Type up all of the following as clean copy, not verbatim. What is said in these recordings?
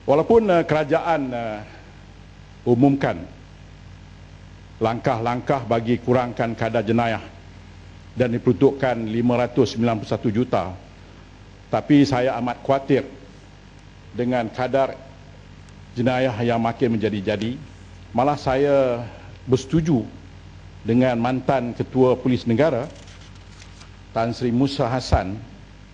Walaupun kerajaan umumkan langkah-langkah bagi kurangkan kadar jenayah dan diperuntukkan 591 juta, tapi saya amat khawatir dengan kadar jenayah yang makin menjadi-jadi. Malah saya bersetuju dengan mantan Ketua Polis Negara Tan Sri Musa Hassan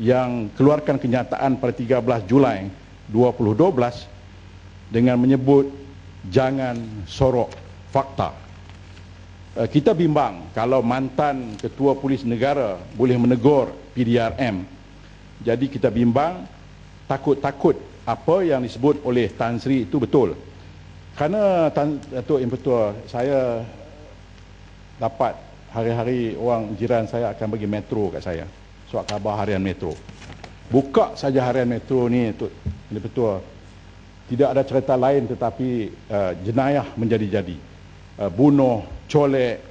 yang keluarkan kenyataan pada 13 Julai 2012 dengan menyebut jangan sorok fakta. Kita bimbang kalau mantan Ketua Polis Negara boleh menegur PDRM. Jadi kita bimbang, takut-takut apa yang disebut oleh Tan Sri itu betul. Kerana Datuk Yang Pertua, saya dapat hari-hari orang jiran saya akan bagi metro kat saya, surat khabar harian metro. Buka saja harian metro ni, Datuk Yang Pertua, tidak ada cerita lain tetapi jenayah menjadi-jadi. Bunuh, colek,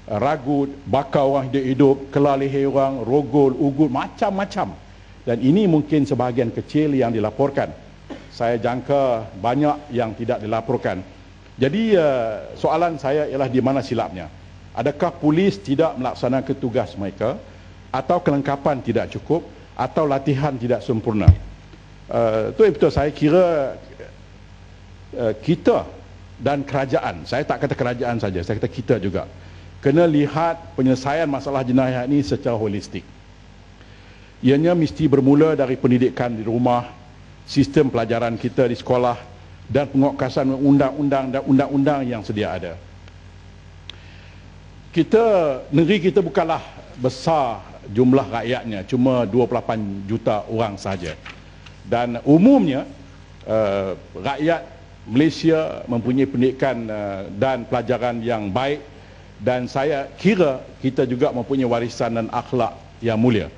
ragut, bakar orang hidup-hidup, kelar leher orang, rogol, ugut, macam-macam. Dan ini mungkin sebahagian kecil yang dilaporkan. Saya jangka banyak yang tidak dilaporkan. Jadi soalan saya ialah di mana silapnya? Adakah polis tidak melaksanakan tugas mereka, atau kelengkapan tidak cukup, atau latihan tidak sempurna? Itu betul, saya kira kita dan kerajaan, saya tak kata kerajaan saja, saya kata kita juga, kena lihat penyelesaian masalah jenayah ini secara holistik. Ianya mesti bermula dari pendidikan di rumah, sistem pelajaran kita di sekolah, dan penguatkuasaan undang-undang dan undang-undang yang sedia ada. Negeri kita bukanlah besar jumlah rakyatnya, cuma 28 juta orang saja. Dan umumnya rakyat Malaysia mempunyai pendidikan dan pelajaran yang baik, dan saya kira kita juga mempunyai warisan dan akhlak yang mulia.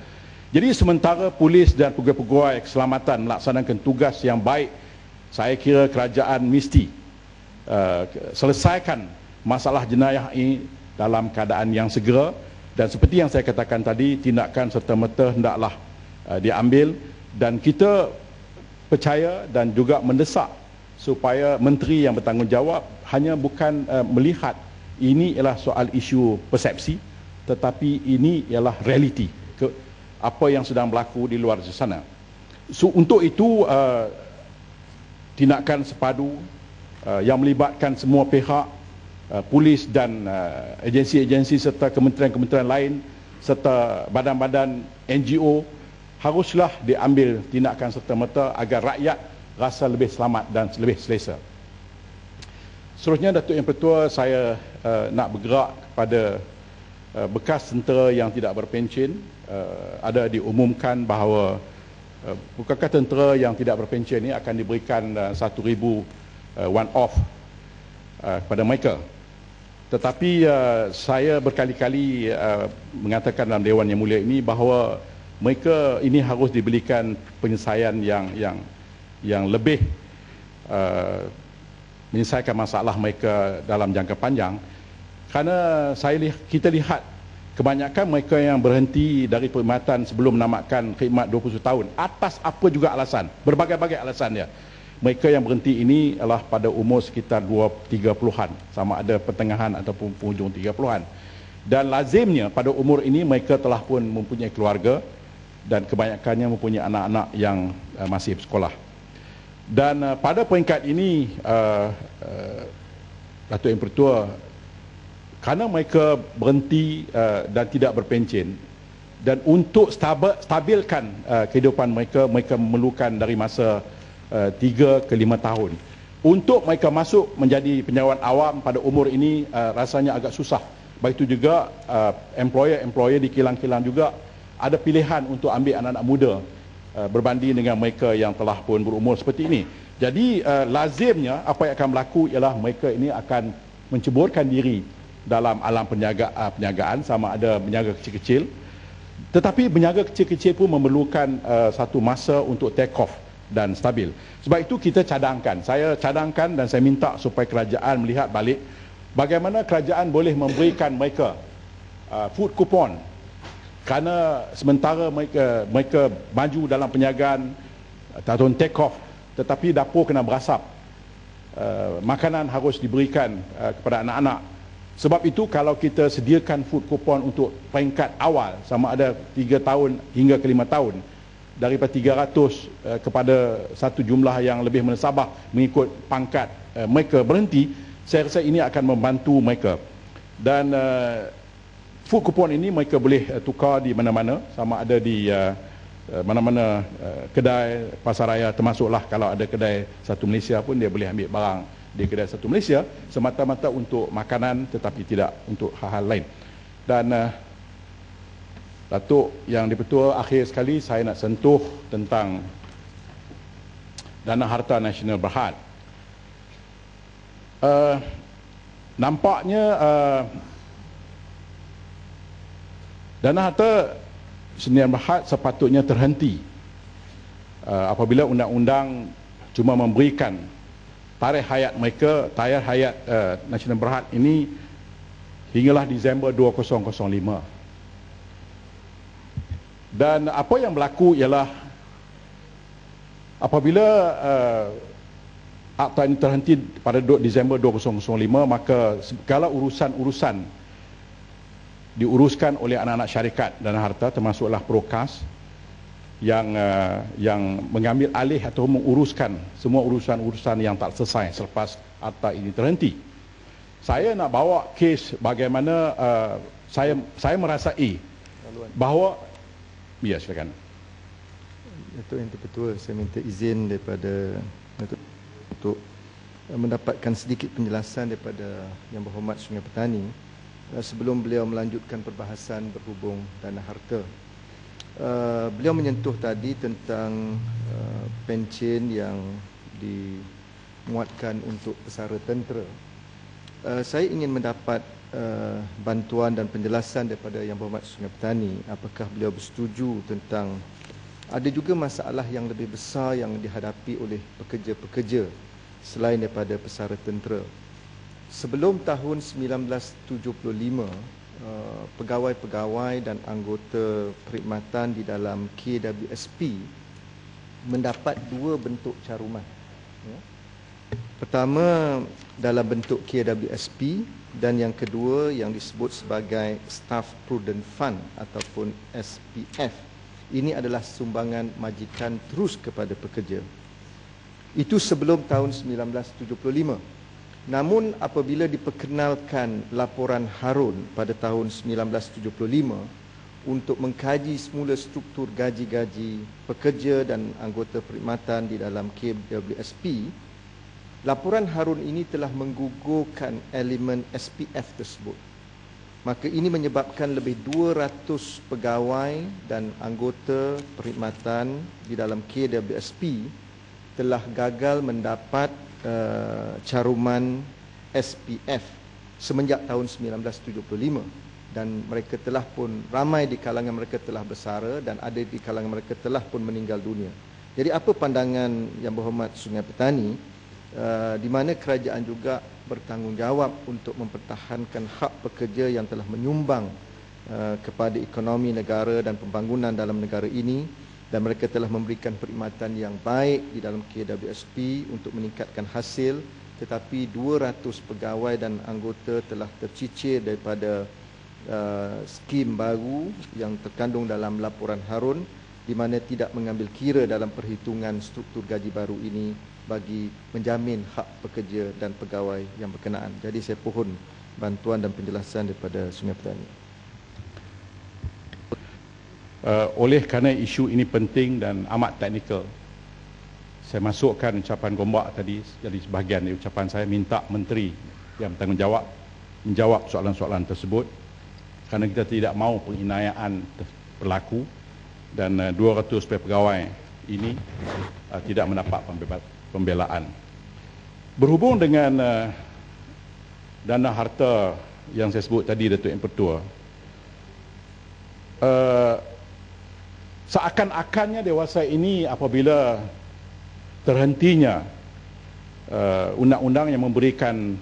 Jadi sementara polis dan pegawai-pegawai keselamatan melaksanakan tugas yang baik, saya kira kerajaan mesti selesaikan masalah jenayah ini dalam keadaan yang segera. Dan seperti yang saya katakan tadi, tindakan serta-merta hendaklah diambil, dan kita percaya dan juga mendesak supaya menteri yang bertanggungjawab hanya bukan melihat ini ialah soal isu persepsi, tetapi ini ialah realiti apa yang sedang berlaku di luar sana. So, untuk itu tindakan sepadu yang melibatkan semua pihak, polis dan agensi-agensi serta kementerian-kementerian lain serta badan-badan NGO haruslah diambil tindakan serta-merta agar rakyat rasa lebih selamat dan lebih selesa. Seterusnya, Datuk Yang Pertua, saya nak bergerak kepada bekas tentera yang tidak berpencen. Ada diumumkan bahawa bekas tentera yang tidak berpencen ini akan diberikan 1,000 one-off kepada mereka. Tetapi saya berkali-kali mengatakan dalam Dewan Yang Mulia ini bahawa mereka ini harus diberikan penyelesaian yang lebih menyelesaikan masalah mereka dalam jangka panjang. Kerana kita lihat kebanyakan mereka yang berhenti dari perkhidmatan sebelum menamatkan khidmat 20 tahun atas apa juga alasan, berbagai-bagai alasan dia. Mereka yang berhenti ini adalah pada umur sekitar 30-an, sama ada pertengahan ataupun penghujung 30-an. Dan lazimnya pada umur ini mereka telah pun mempunyai keluarga, dan kebanyakannya mempunyai anak-anak yang masih bersekolah. Dan pada peringkat ini, Datuk Yang Pertua, kerana mereka berhenti dan tidak berpencen, dan untuk stabilkan kehidupan mereka, mereka memerlukan dari masa 3 ke 5 tahun. Untuk mereka masuk menjadi penjawat awam pada umur ini rasanya agak susah. Begitu juga employer di kilang-kilang juga ada pilihan untuk ambil anak-anak muda berbanding dengan mereka yang telah pun berumur seperti ini. Jadi lazimnya apa yang akan berlaku ialah mereka ini akan menceburkan diri dalam alam perniagaan, sama ada berniaga kecil-kecil. Tetapi berniaga kecil-kecil pun memerlukan satu masa untuk take off dan stabil. Sebab itu kita cadangkan, saya cadangkan dan saya minta supaya kerajaan melihat balik bagaimana kerajaan boleh memberikan mereka food coupon. Kerana sementara mereka maju dalam perniagaan, tahun take off, tetapi dapur kena berasap. Makanan harus diberikan kepada anak-anak. Sebab itu kalau kita sediakan food coupon untuk peringkat awal, sama ada 3 tahun hingga ke 5 tahun, daripada 300 kepada satu jumlah yang lebih menasabah mengikut pangkat mereka berhenti, saya rasa ini akan membantu mereka. Dan food coupon ini mereka boleh tukar di mana-mana, sama ada di mana-mana kedai pasar raya, termasuklah kalau ada kedai Satu Malaysia pun dia boleh ambil barang di kedai Satu Malaysia semata-mata untuk makanan tetapi tidak untuk hal-hal lain. Dan Datuk Yang di-Pertua, akhir sekali saya nak sentuh tentang dana harta nasional Berhad. Nampaknya dana harta nasional Berhad sepatutnya terhenti apabila undang-undang cuma memberikan tarikh hayat mereka, tarikh hayat nasional Berhad ini hinggalah Disember 2005. Dan apa yang berlaku ialah apabila akta ini terhenti pada Disember 2005, maka segala urusan-urusan diuruskan oleh anak-anak syarikat dana harta, termasuklah Prokas yang mengambil alih atau menguruskan semua urusan-urusan yang tak selesai selepas akta ini terhenti. Saya nak bawa kes bagaimana saya merasai bahawa, ya silakan. Datuk Yang di-Pertua, saya minta izin daripada Datuk untuk mendapatkan sedikit penjelasan daripada Yang Berhormat Sungai Petani sebelum beliau melanjutkan perbahasan berhubung dana harta. Beliau menyentuh tadi tentang pencen yang dimuatkan untuk pesara tentera. Saya ingin mendapat bantuan dan penjelasan daripada Yang Berhormat Sungai Petani, apakah beliau bersetuju tentang ada juga masalah yang lebih besar yang dihadapi oleh pekerja-pekerja selain daripada pesara tentera. Sebelum tahun 1975, pegawai-pegawai dan anggota perkhidmatan di dalam KWSP mendapat 2 bentuk caruman. Pertama dalam bentuk KWSP, dan yang kedua yang disebut sebagai Staff Prudent Fund ataupun SPF. Ini adalah sumbangan majikan terus kepada pekerja. Itu sebelum tahun 1975. Namun apabila diperkenalkan laporan Harun pada tahun 1975 untuk mengkaji semula struktur gaji-gaji pekerja dan anggota perkhidmatan di dalam KWSP, laporan Harun ini telah menggugurkan elemen SPF tersebut. Maka ini menyebabkan lebih 200 pegawai dan anggota perkhidmatan di dalam KWSP telah gagal mendapat caruman SPF semenjak tahun 1975, dan mereka telah pun, ramai di kalangan mereka telah bersara dan ada di kalangan mereka telah pun meninggal dunia. Jadi apa pandangan Yang Berhormat Sungai Petani di mana kerajaan juga bertanggungjawab untuk mempertahankan hak pekerja yang telah menyumbang kepada ekonomi negara dan pembangunan dalam negara ini, dan mereka telah memberikan perkhidmatan yang baik di dalam KWSP untuk meningkatkan hasil, tetapi 200 pegawai dan anggota telah tercicir daripada skim baru yang terkandung dalam laporan Harun, di mana tidak mengambil kira dalam perhitungan struktur gaji baru ini bagi menjamin hak pekerja dan pegawai yang berkenaan. Jadi saya pohon bantuan dan penjelasan daripada Sungai Petani. Oleh kerana isu ini penting dan amat teknikal, saya masukkan ucapan Gombak tadi jadi sebahagian dari ucapan saya, minta menteri yang bertanggungjawab menjawab soalan-soalan tersebut, kerana kita tidak mahu penghinayaan berlaku dan 200 pegawai ini tidak mendapat pembelaan. Berhubung dengan dana harta yang saya sebut tadi, Datuk Yang Pertua, seakan-akannya dewasa ini apabila terhentinya undang-undang yang memberikan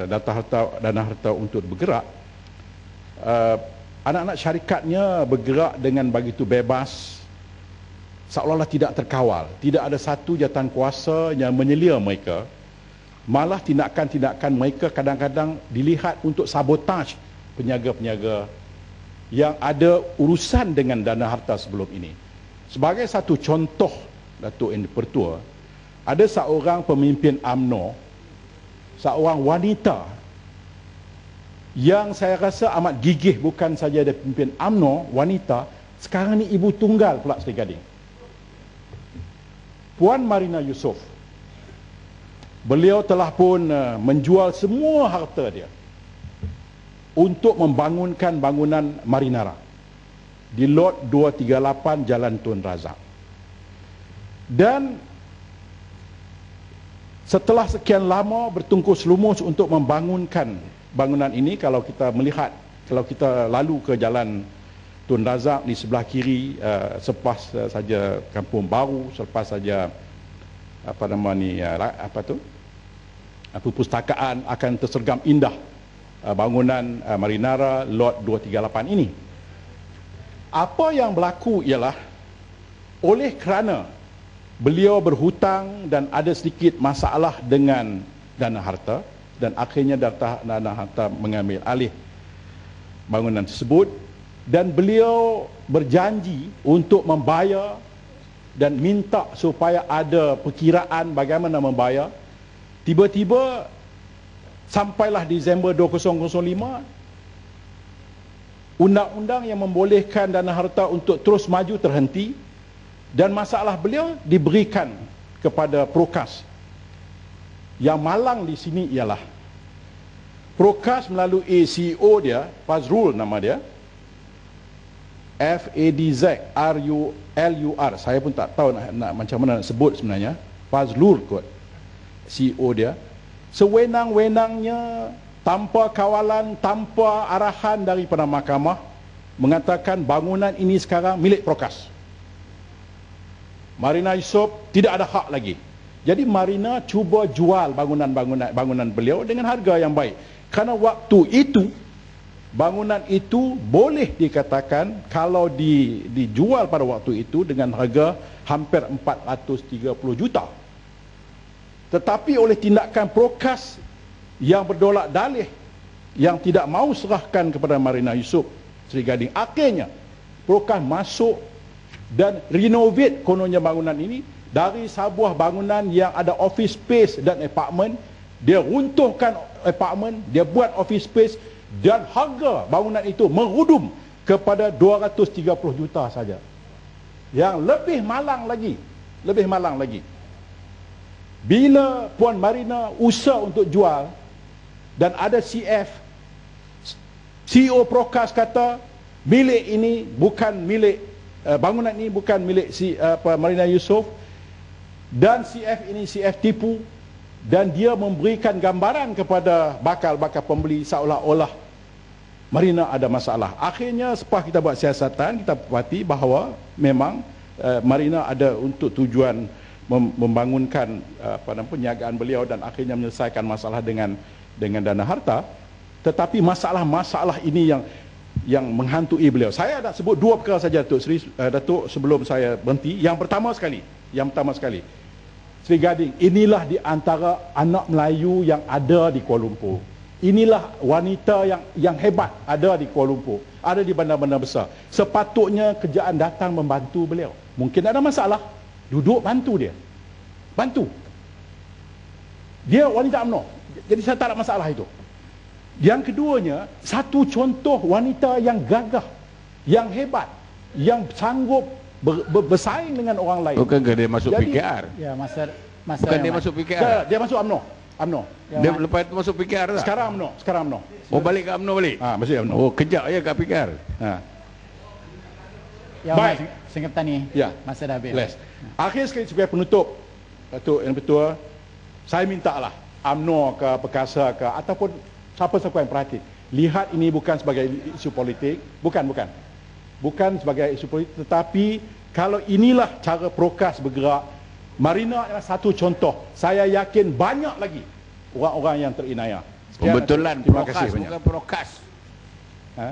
dana harta untuk bergerak, anak-anak syarikatnya bergerak dengan begitu bebas seolah-olah tidak terkawal. Tidak ada satu jawatan kuasa yang menyelia mereka. Malah tindakan-tindakan mereka kadang-kadang dilihat untuk sabotaj peniaga-peniaga yang ada urusan dengan dana harta sebelum ini. Sebagai satu contoh, Datuk Yang Dipertua, ada seorang pemimpin UMNO, seorang wanita yang saya rasa amat gigih, bukan saja dia pemimpin UMNO, wanita, sekarang ni ibu tunggal pula Seri Gading. Puan Marina Yusof. Beliau telah pun menjual semua harta dia untuk membangunkan bangunan Marinara di lot 238 Jalan Tun Razak. Dan setelah sekian lama bertungkus lumus untuk membangunkan bangunan ini, kalau kita melihat, kalau kita lalu ke Jalan Tun Razak di sebelah kiri, selepas saja Kampung Baru, selepas saja perpustakaan, akan tersergam indah bangunan Marinara lot 238 ini. Apa yang berlaku ialah, oleh kerana beliau berhutang dan ada sedikit masalah dengan dana harta, dan akhirnya dana harta mengambil alih bangunan tersebut, dan beliau berjanji untuk membayar dan minta supaya ada perkiraan bagaimana membayar. Tiba-tiba sampailah Disember 2005, undang-undang yang membolehkan dana harta untuk terus maju terhenti, dan masalah beliau diberikan kepada Prokas. Yang malang di sini ialah Prokas melalui CEO dia, Fazrul nama dia, Fadzrulur, saya pun tak tahu nak macam mana nak sebut sebenarnya, Fazlul kot CEO dia, sewenang-wenangnya, tanpa kawalan, tanpa arahan daripada mahkamah, mengatakan bangunan ini sekarang milik Prokas. Marina Yusof tidak ada hak lagi. Jadi Marina cuba jual bangunan beliau dengan harga yang baik. Kerana waktu itu bangunan itu boleh dikatakan kalau dijual pada waktu itu dengan harga hampir 430 juta. Tetapi oleh tindakan Prokas yang berdolak dalih, yang tidak mahu serahkan kepada Marina Yusof Seri Gading, akhirnya Prokas masuk dan renovate kononnya bangunan ini. Dari sebuah bangunan yang ada office space dan apartment, dia runtuhkan apartment, dia buat office space, dan harga bangunan itu merudum kepada 230 juta saja. Yang lebih malang lagi, bila Puan Marina usaha untuk jual dan ada CF, CEO Prokas kata milik ini bukan milik, bangunan ini bukan milik Marina Yusof, dan CF ini CF tipu, dan dia memberikan gambaran kepada bakal-bakal pembeli seolah-olah Marina ada masalah. Akhirnya selepas kita buat siasatan, kita dapati bahawa memang Marina ada untuk tujuan membangunkan perniagaan beliau dan akhirnya menyelesaikan masalah dengan dana harta. Tetapi masalah-masalah ini yang menghantui beliau. Saya nak sebut dua perkara saja, Datuk, sebelum saya berhenti. Yang pertama sekali, Seri Gading, inilah di antara anak Melayu yang ada di Kuala Lumpur. Inilah wanita yang hebat ada di Kuala Lumpur, ada di bandar-bandar besar. Sepatutnya kerajaan datang membantu beliau. Mungkin ada masalah, duduk bantu dia. Bantu. Dia wanita UMNO. Jadi saya tak ada masalah itu. Yang keduanya, satu contoh wanita yang gagah, yang hebat, yang sanggup bersaing dengan orang lain. Bukankah dia masuk PKR? Ya, masa Bukan dia masuk PKR? Dia masuk UMNO. Dia lepas itu masuk PKR tak? Sekarang UMNO. Oh, balik ke UMNO balik? Masih UMNO. Oh, kejap je kat PKR. Ya, baik. Singkatan ni. Ya. Masa dah habis. Less. Akhir sekali sebagai penutup, Datuk Yang Dipertua, saya mintalah UMNO ke Perkasa ke ataupun siapa-siapa yang perhati, lihat ini bukan sebagai isu politik, bukan sebagai isu politik, tetapi kalau inilah cara Prokas bergerak, Marina adalah satu contoh. Saya yakin banyak lagi orang-orang yang terinaya. Kebetulan Terima kasih Prokas banyak. bukan Prokas. Ha?